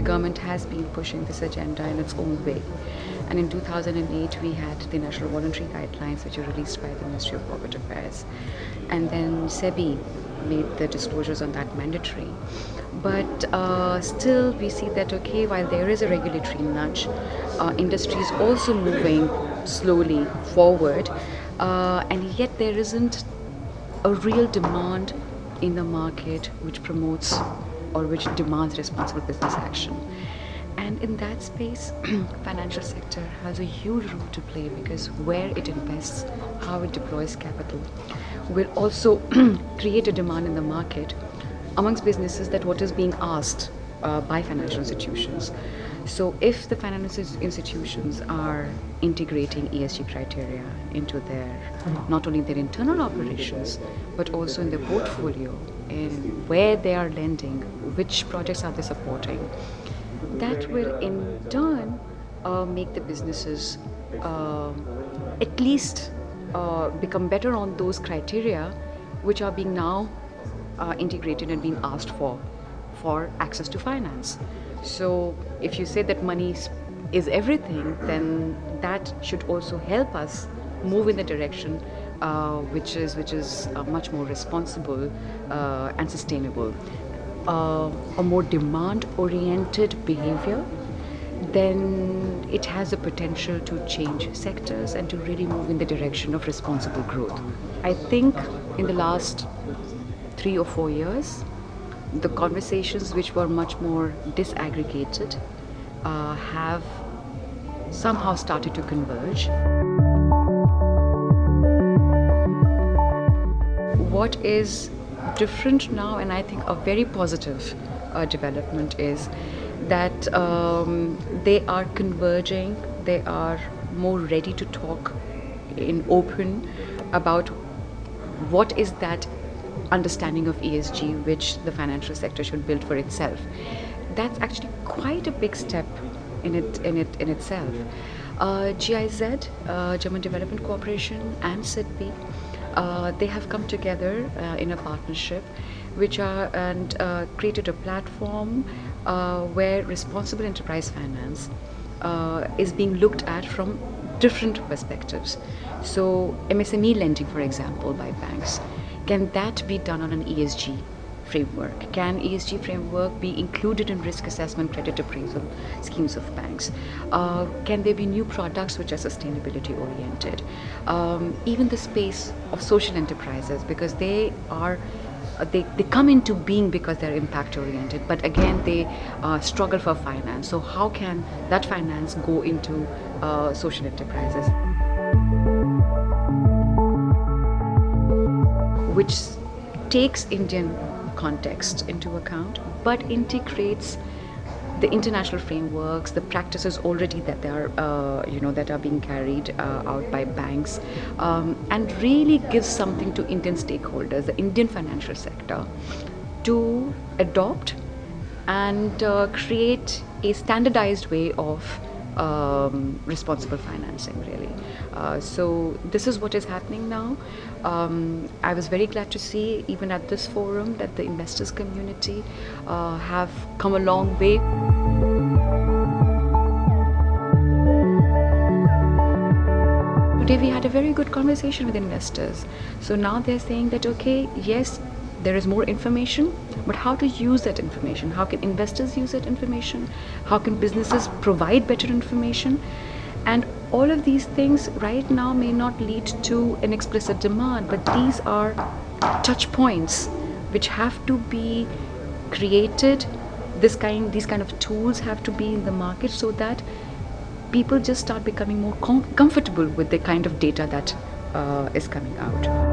the government has been pushing this agenda in its own way. And in 2008, we had the National Voluntary Guidelines, which were released by the Ministry of Corporate Affairs. And then SEBI made the disclosures on that mandatory. But still, we see that, okay, while there is a regulatory nudge, industry is also moving slowly forward, and yet there isn't a real demand in the market which promotes or which demands responsible business action. And in that space, financial sector has a huge role to play, because where it invests, how it deploys capital, will also create a demand in the market amongst businesses that what is being asked by financial institutions. So if the financial institutions are integrating ESG criteria into not only their internal operations, but also in their portfolio, in where they are lending, which projects are they supporting, that will in turn make the businesses at least become better on those criteria which are being now integrated and being asked for access to finance. So if you say that money is everything, then that should also help us move in the direction which is much more responsible and sustainable. A more demand-oriented behavior, then it has the potential to change sectors and to really move in the direction of responsible growth. I think in the last 3 or 4 years, the conversations which were much more disaggregated have somehow started to converge. What is different now, and I think a very positive development, is that they are converging, they are more ready to talk in open about what is that understanding of ESG which the financial sector should build for itself. That's actually quite a big step in itself. GIZ, German Development Corporation, and SIDBI, they have come together in a partnership, and created a platform where responsible enterprise finance is being looked at from different perspectives. So MSME lending, for example, by banks, can that be done on an ESG framework? Can ESG framework be included in risk assessment credit appraisal schemes of banks? Can there be new products which are sustainability oriented? Even the space of social enterprises, because they come into being because they're impact oriented, but again they struggle for finance. So how can that finance go into social enterprises, which takes Indian context into account, but integrates the international frameworks, the practices already that that are being carried out by banks, and really gives something to Indian stakeholders, the Indian financial sector, to adopt and create a standardized way of responsible financing, really. So this is what is happening now. I was very glad to see, even at this forum, that the investors community have come a long way. Today we had a very good conversation with investors. So now they're saying that, okay, yes, there is more information, but how to use that information? How can investors use that information? How can businesses provide better information? And all of these things right now may not lead to an explicit demand, but these are touch points which have to be created. These kind of tools have to be in the market, so that people just start becoming more comfortable with the kind of data that is coming out.